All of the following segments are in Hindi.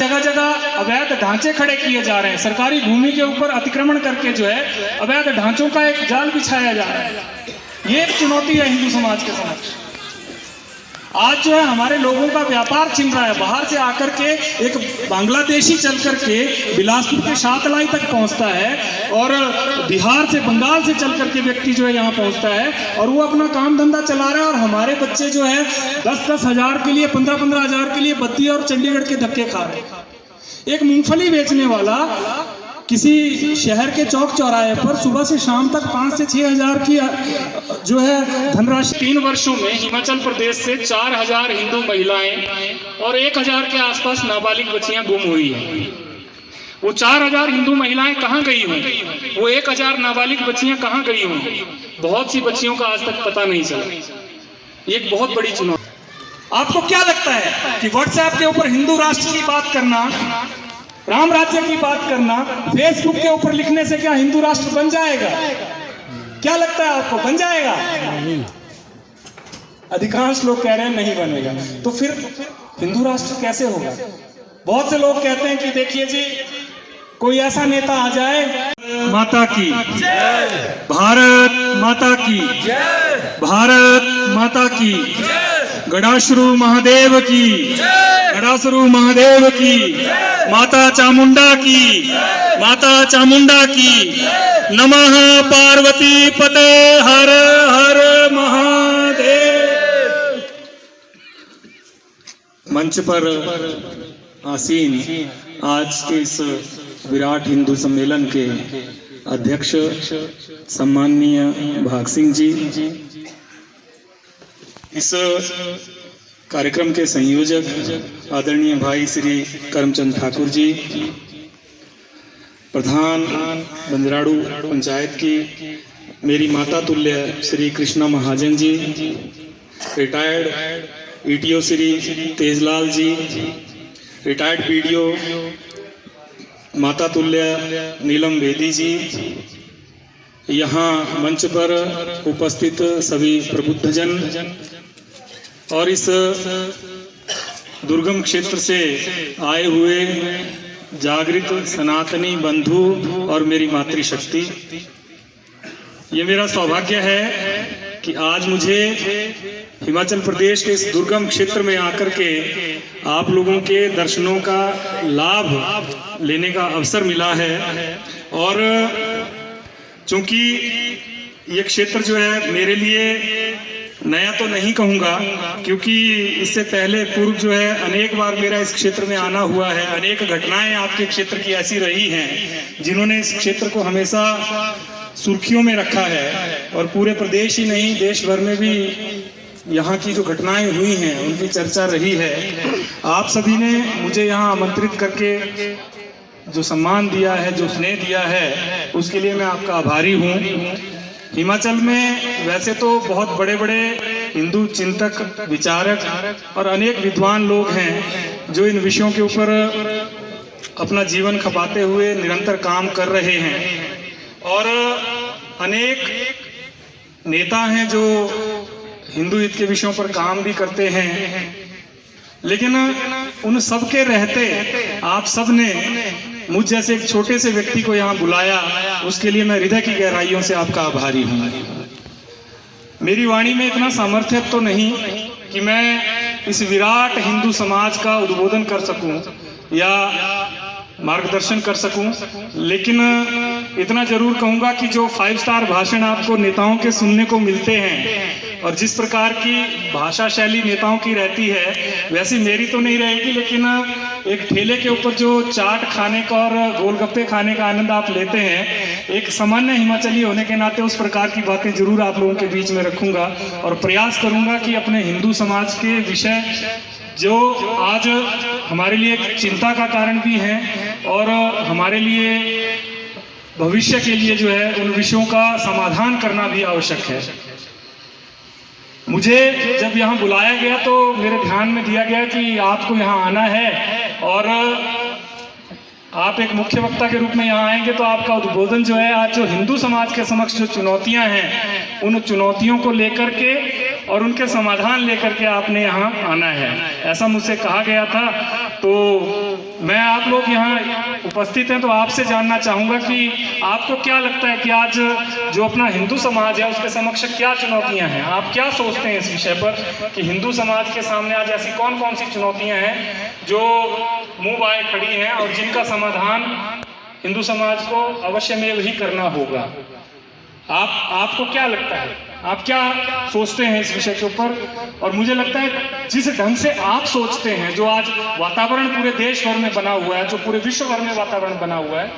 जगह जगह अवैध ढांचे खड़े किए जा रहे हैं, सरकारी भूमि के ऊपर अतिक्रमण करके जो है अवैध ढांचों का एक जाल बिछाया जा रहा है। ये एक चुनौती है हिंदू समाज के समक्ष। आज जो है हमारे लोगों का व्यापार छिन रहा है। बाहर से आकर के एक बांग्लादेशी चल करके बिलासपुर के शातलाई तक पहुंचता है और बिहार से बंगाल से चल करके व्यक्ति जो है यहाँ पहुंचता है और वो अपना काम धंधा चला रहा है और हमारे बच्चे जो है 10-10 हजार के लिए 15-15 हजार के लिए बद्दी और चंडीगढ़ के धक्के खा रहे हैं। एक मूंगफली बेचने वाला किसी शहर के चौक चौराहे पर सुबह से शाम तक 5 से 6 हजार की जो है धनराशि। 3 वर्षों में हिमाचल प्रदेश से 4000 हिंदू महिलाएं और 1000 के आसपास नाबालिग बच्चियां गुम हुई हैं। वो 4000 हिंदू महिलाएं कहां गई होंगी, वो 1000 नाबालिग बच्चियां कहां गई होंगी, बहुत सी बच्चियों का आज तक पता नहीं चला। एक बहुत बड़ी चुनौती। आपको क्या लगता है कि व्हाट्सएप के ऊपर हिंदू राष्ट्र की बात करना, राम राज्य की बात करना, फेसबुक के ऊपर लिखने से क्या हिंदू राष्ट्र बन जाएगा? क्या लगता है आपको, बन जाएगा? अधिकांश लोग कह रहे हैं नहीं बनेगा। तो फिर हिंदू राष्ट्र कैसे होगा? बहुत से लोग कहते हैं कि देखिए जी कोई ऐसा नेता आ जाए, माता की भारत माता की, भारत माता की, गणासुरु महादेव की, गणासुरु महादेव की, माता चामुंडा की, माता चामुंडा की, नमः पार्वती पते हर हर महादेव। मंच पर आसीन आज के इस विराट हिंदू सम्मेलन के अध्यक्ष सम्माननीय भाग सिंह जी, इस कार्यक्रम के संयोजक आदरणीय भाई श्री करमचंद ठाकुर जी, प्रधान बंजराड़ू पंचायत की मेरी माता तुल्य श्री कृष्णा महाजन जी, रिटायर्ड ईटीओ श्री तेजलाल जी, रिटायर्ड बीडीओ माता तुल्य नीलम वेदी जी, यहाँ मंच पर उपस्थित सभी प्रबुद्धजन और इस दुर्गम क्षेत्र से आए हुए जागृत सनातनी बंधु और मेरी मातृशक्ति, ये मेरा सौभाग्य है कि आज मुझे हिमाचल प्रदेश के इस दुर्गम क्षेत्र में आकर के आप लोगों के दर्शनों का लाभ लेने का अवसर मिला है। और चूंकि ये क्षेत्र जो है मेरे लिए नया तो नहीं कहूँगा, क्योंकि इससे पहले पूर्व जो है अनेक बार मेरा इस क्षेत्र में आना हुआ है। अनेक घटनाएं आपके क्षेत्र की ऐसी रही हैं जिन्होंने इस क्षेत्र को हमेशा सुर्खियों में रखा है और पूरे प्रदेश ही नहीं देश भर में भी यहाँ की जो घटनाएं हुई हैं उनकी चर्चा रही है। आप सभी ने मुझे यहाँ आमंत्रित करके जो सम्मान दिया है, जो स्नेह दिया है, उसके लिए मैं आपका आभारी हूँ। हिमाचल में वैसे तो बहुत बड़े बड़े हिंदू चिंतक, विचारक और अनेक विद्वान लोग हैं जो इन विषयों के ऊपर अपना जीवन खपाते हुए निरंतर काम कर रहे हैं और अनेक नेता हैं जो हिंदू हित के विषयों पर काम भी करते हैं। लेकिन उन सब के रहते आप सब ने मुझ जैसे एक छोटे से व्यक्ति को यहाँ बुलाया, उसके लिए मैं हृदय की गहराइयों से आपका आभारी हूँ। मेरी वाणी में इतना सामर्थ्य तो नहीं कि मैं इस विराट हिंदू समाज का उद्बोधन कर सकूं या मार्गदर्शन कर सकूं, लेकिन इतना जरूर कहूंगा कि जो 5 स्टार भाषण आपको नेताओं के सुनने को मिलते हैं और जिस प्रकार की भाषा शैली नेताओं की रहती है वैसी मेरी तो नहीं रहेगी, लेकिन एक ठेले के ऊपर जो चाट खाने का और गोलगप्पे खाने का आनंद आप लेते हैं, एक सामान्य हिमाचली होने के नाते उस प्रकार की बातें जरूर आप लोगों के बीच में रखूंगा और प्रयास करूंगा कि अपने हिंदू समाज के विषय जो आज हमारे लिए चिंता का कारण भी हैं और हमारे लिए भविष्य के लिए जो है उन विषयों का समाधान करना भी आवश्यक है। मुझे जब यहाँ बुलाया गया तो मेरे ध्यान में दिया गया कि आपको यहाँ आना है और आप एक मुख्य वक्ता के रूप में यहाँ आएंगे तो आपका उद्बोधन जो है आज जो हिंदू समाज के समक्ष जो चुनौतियाँ हैं उन चुनौतियों को लेकर के और उनके समाधान लेकर के आपने यहाँ आना है, ऐसा मुझसे कहा गया था। तो मैं आप लोग यहाँ उपस्थित हैं तो आपसे जानना चाहूँगा कि आपको क्या लगता है कि आज जो अपना हिंदू समाज है उसके समक्ष क्या चुनौतियाँ हैं? आप क्या सोचते हैं इस विषय पर कि हिंदू समाज के सामने आज ऐसी कौन कौन सी चुनौतियाँ हैं जो मुँह बाए खड़ी हैं और जिनका समाधान हिंदू समाज को अवश्य में ही करना होगा? आपको क्या लगता है, आप क्या सोचते हैं इस विषय के ऊपर? और मुझे लगता है जिस ढंग से आप सोचते हैं, जो आज वातावरण पूरे देश भर में बना हुआ है, जो पूरे विश्व भर में वातावरण बना हुआ है,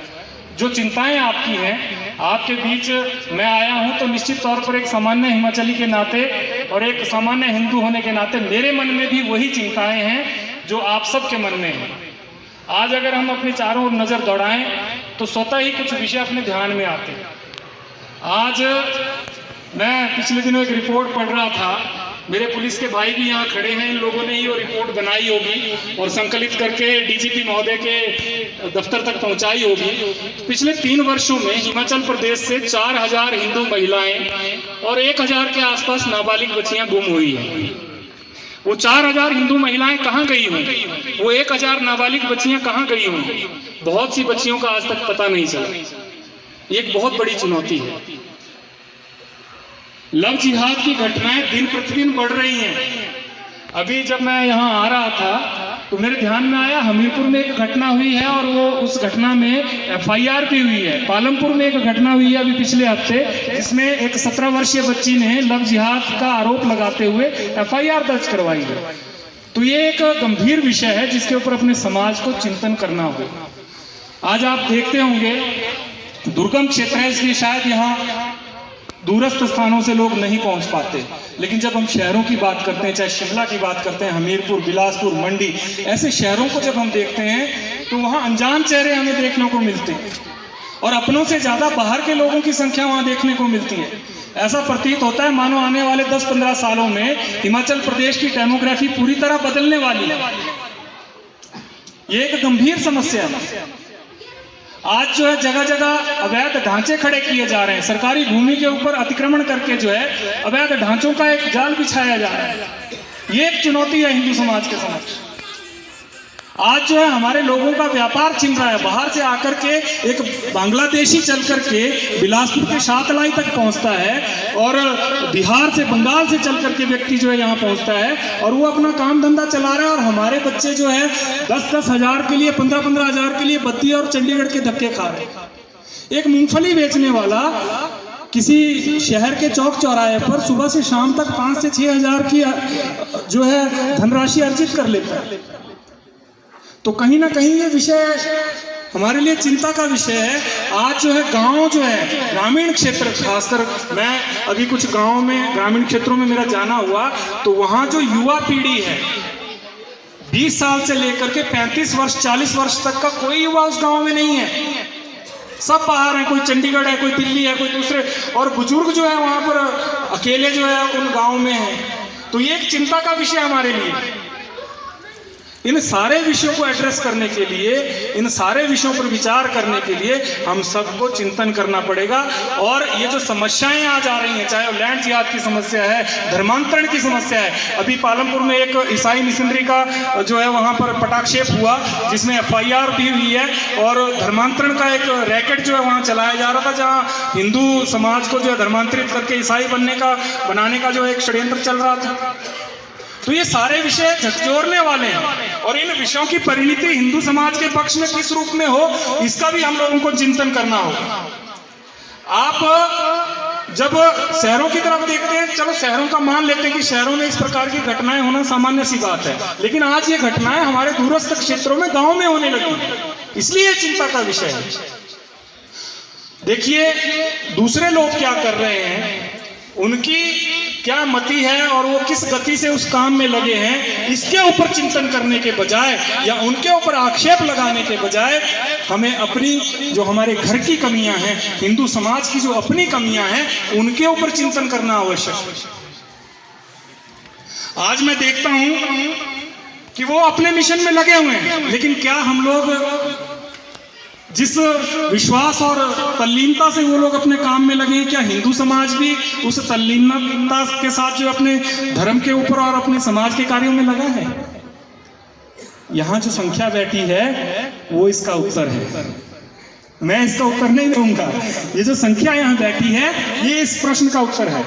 जो चिंताएं आपकी हैं, आपके बीच मैं आया हूं तो निश्चित तौर पर एक सामान्य हिमाचली के नाते और एक सामान्य हिंदू होने के नाते मेरे मन में भी वही चिंताएं हैं जो आप सबके मन में हैं। आज अगर हम अपने चारों ओर नजर दौड़ाएं तो स्वतः ही कुछ विषय अपने ध्यान में आते हैं। आज मैं पिछले दिनों एक रिपोर्ट पढ़ रहा था, मेरे पुलिस के भाई भी यहाँ खड़े हैं, इन लोगों ने ही वो रिपोर्ट बनाई होगी और संकलित करके डीजीपी महोदय के दफ्तर तक पहुंचाई होगी। पिछले 3 वर्षों में हिमाचल प्रदेश से 4000 हिंदू महिलाएं और 1000 के आसपास नाबालिग बच्चियां गुम हुई हैं। वो 4000 हिंदू महिलाएं कहाँ गई होंगी, वो 1000 नाबालिग बच्चियां कहाँ गई होंगी? बहुत सी बच्चियों का आज तक पता नहीं चला। एक बहुत बड़ी चुनौती है। लव जिहाद की घटनाएं दिन प्रतिदिन बढ़ रही हैं। अभी जब मैं यहाँ आ रहा था तो मेरे ध्यान में आया, हमीरपुर में एक घटना हुई है और वो उस घटना में FIR भी हुई है। पालमपुर में एक घटना हुई है अभी पिछले हफ्ते, जिसमें एक 17 वर्षीय बच्ची ने लव जिहाद का आरोप लगाते हुए FIR दर्ज करवाई है। तो ये एक गंभीर विषय है जिसके ऊपर अपने समाज को चिंतन करना होगा। आज आप देखते होंगे दुर्गम क्षेत्र है, इसलिए शायद यहाँ दूरस्थ स्थानों से लोग नहीं पहुंच पाते, लेकिन जब हम शहरों की बात करते हैं, चाहे शिमला की बात करते हैं, हमीरपुर, बिलासपुर, मंडी, ऐसे शहरों को जब हम देखते हैं तो वहाँ अनजान चेहरे हमें देखने को मिलते हैं और अपनों से ज़्यादा बाहर के लोगों की संख्या वहाँ देखने को मिलती है। ऐसा प्रतीत होता है मानो आने वाले 10-15 सालों में हिमाचल प्रदेश की डेमोग्राफी पूरी तरह बदलने वाली है। ये एक गंभीर समस्या है। आज जो है जगह जगह अवैध ढांचे खड़े किए जा रहे हैं, सरकारी भूमि के ऊपर अतिक्रमण करके जो है अवैध ढांचों का एक जाल बिछाया जा रहा है। ये एक चुनौती है हिंदू समाज के समक्ष। आज जो है हमारे लोगों का व्यापार छिन रहा है। बाहर से आकर के एक बांग्लादेशी चल करके बिलासपुर के शातलाई तक पहुंचता है और बिहार से, बंगाल से चल करके व्यक्ति जो है यहाँ पहुंचता है और वो अपना काम धंधा चला रहा है और हमारे बच्चे जो है 10-10 हजार के लिए, 15-15 हजार के लिए बद्दी और चंडीगढ़ के धक्के खा रहे हैं। एक मूंगफली बेचने वाला किसी शहर के चौक चौराहे पर सुबह से शाम तक 5 से 6 हजार की जो है धनराशि अर्जित कर लेता है। तो कहीं ना कहीं ये विषय हमारे लिए चिंता का विषय है। आज जो है गांव जो है, ग्रामीण क्षेत्र, खासकर मैं अभी कुछ गांव में, ग्रामीण क्षेत्रों में मेरा जाना हुआ, तो वहाँ जो युवा पीढ़ी है 20 साल से लेकर के 35 वर्ष 40 वर्ष तक का कोई युवा उस गांव में नहीं है। सब बाहर है, कोई चंडीगढ़ है, कोई दिल्ली है, कोई दूसरे, और बुजुर्ग जो है वहाँ पर अकेले जो है उन गाँव में है। तो ये एक चिंता का विषय हमारे लिए। इन सारे विषयों को एड्रेस करने के लिए, इन सारे विषयों पर विचार करने के लिए हम सबको चिंतन करना पड़ेगा। और ये जो समस्याएं आज आ रही हैं, चाहे वो लैंड जिहाद की समस्या है, धर्मांतरण की समस्या है। अभी पालमपुर में एक ईसाई मिशनरी का जो है वहाँ पर पटाक्षेप हुआ, जिसमें FIR भी हुई है और धर्मांतरण का एक रैकेट जो है वहाँ चलाया जा रहा था, जहाँ हिंदू समाज को जो है धर्मांतरित करके ईसाई बनाने का जो एक षड्यंत्र चल रहा था। तो ये सारे विषय झकझोरने वाले हैं और इन विषयों की परिणति हिंदू समाज के पक्ष में किस रूप में हो, इसका भी हम लोगों को चिंतन करना होगा। आप जब शहरों की तरफ देखते हैं, चलो शहरों का मान लेते हैं कि शहरों में इस प्रकार की घटनाएं होना सामान्य सी बात है, लेकिन आज ये घटनाएं हमारे दूरस्थ क्षेत्रों में, गांव में होने लगी, इसलिए चिंता का विषय है। देखिए दूसरे लोग क्या कर रहे हैं, उनकी क्या मति है और वो किस गति से उस काम में लगे हैं, इसके ऊपर चिंतन करने के बजाय या उनके ऊपर आक्षेप लगाने के बजाय हमें अपनी जो हमारे घर की कमियां हैं, हिंदू समाज की जो अपनी कमियां हैं, उनके ऊपर चिंतन करना आवश्यक है। आज मैं देखता हूं कि वो अपने मिशन में लगे हुए हैं, लेकिन क्या हम लोग जिस विश्वास और तल्लीनता से वो लोग अपने काम में लगे हैं, क्या हिंदू समाज भी उस तल्लीनता के साथ जो अपने धर्म के ऊपर और अपने समाज के कार्यों में लगा है? यहाँ जो संख्या बैठी है वो इसका उत्तर है। मैं इसका उत्तर नहीं दूंगा, ये जो संख्या यहाँ बैठी है ये इस प्रश्न का उत्तर है।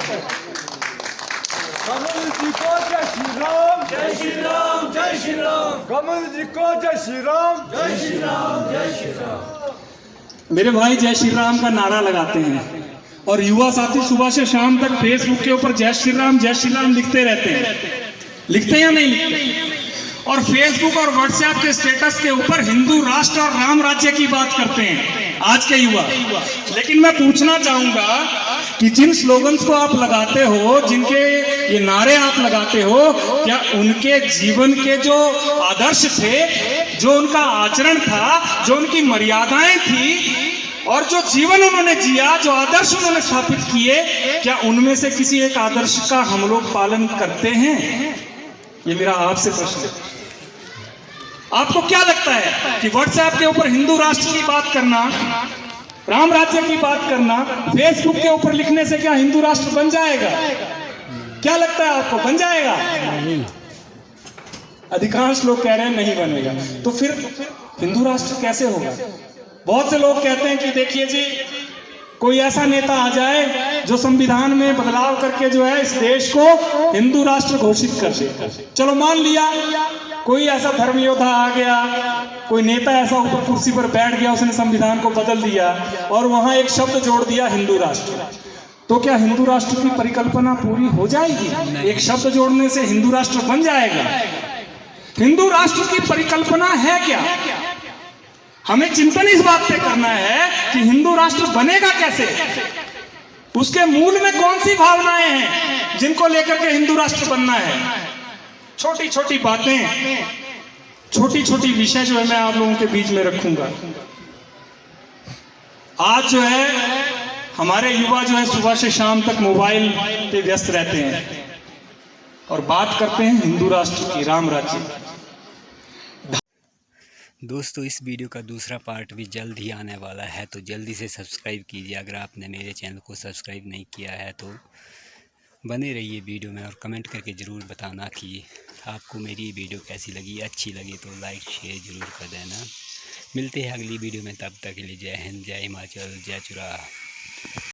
कमल जी को जय श्री राम, जय श्री राम, जय श्री राम। कमल जी को जय श्री राम, जय श्री राम, जय श्री राम। मेरे भाई जय श्री राम का नारा लगाते हैं और युवा साथी सुबह से शाम तक फेसबुक के ऊपर जय श्री राम लिखते रहते हैं। लिखते या नहीं लिखते? और फेसबुक और व्हाट्सएप के स्टेटस के ऊपर हिंदू राष्ट्र और राम राज्य की बात करते हैं आज के युवा। लेकिन मैं पूछना चाहूंगा कि जिन स्लोगन्स को आप लगाते हो, जिनके ये नारे आप लगाते हो, क्या उनके जीवन के जो आदर्श थे, जो उनका आचरण था, जो उनकी मर्यादाएं थी और जो जीवन उन्होंने जिया, जो आदर्श उन्होंने स्थापित किए, क्या उनमें से किसी एक आदर्श का हम लोग पालन करते हैं? ये मेरा आपसे प्रश्न है। आपको क्या लगता है कि व्हाट्सएप के ऊपर हिंदू राष्ट्र की बात करना, राम राज्य की बात करना, फेसबुक के ऊपर लिखने से क्या हिंदू राष्ट्र बन जाएगा? क्या लगता है आपको, बन जाएगा? अधिकांश लोग कह रहे हैं नहीं बनेगा। तो फिर हिंदू राष्ट्र कैसे होगा? बहुत से लोग कहते हैं कि देखिए जी, कोई ऐसा नेता आ जाए जो संविधान में बदलाव करके जो है इस देश को हिंदू राष्ट्र घोषित कर दे। चलो मान लिया कोई ऐसा धर्म योद्धा आ गया, कोई नेता ऐसा ऊपर कुर्सी पर बैठ गया, उसने संविधान को बदल दिया और वहां एक शब्द जोड़ दिया हिंदू राष्ट्र। तो क्या हिंदू राष्ट्र की परिकल्पना पूरी हो जाएगी? एक शब्द जोड़ने से हिंदू राष्ट्र बन जाएगा? हिंदू राष्ट्र की परिकल्पना है क्या? हमें चिंतन इस बात पे करना है कि हिंदू राष्ट्र बनेगा कैसे, उसके मूल में कौन सी भावनाएं हैं जिनको लेकर के हिंदू राष्ट्र बनना है। छोटी छोटी बातें, छोटी छोटी विषय जो है मैं आप लोगों के बीच में रखूंगा। आज जो है हमारे युवा जो है सुबह से शाम तक मोबाइल पे व्यस्त रहते हैं और बात करते हैं हिंदू राष्ट्र की, राम राज्य की। दोस्तों, इस वीडियो का दूसरा पार्ट भी जल्द ही आने वाला है, तो जल्दी से सब्सक्राइब कीजिए। अगर आपने मेरे चैनल को सब्सक्राइब नहीं किया है तो बने रहिए वीडियो में और कमेंट करके ज़रूर बताना कि आपको मेरी वीडियो कैसी लगी। अच्छी लगी तो लाइक शेयर ज़रूर कर देना। मिलते हैं अगली वीडियो में, तब तक के लिए जय हिंद, जय हिमाचल, जय चुराह।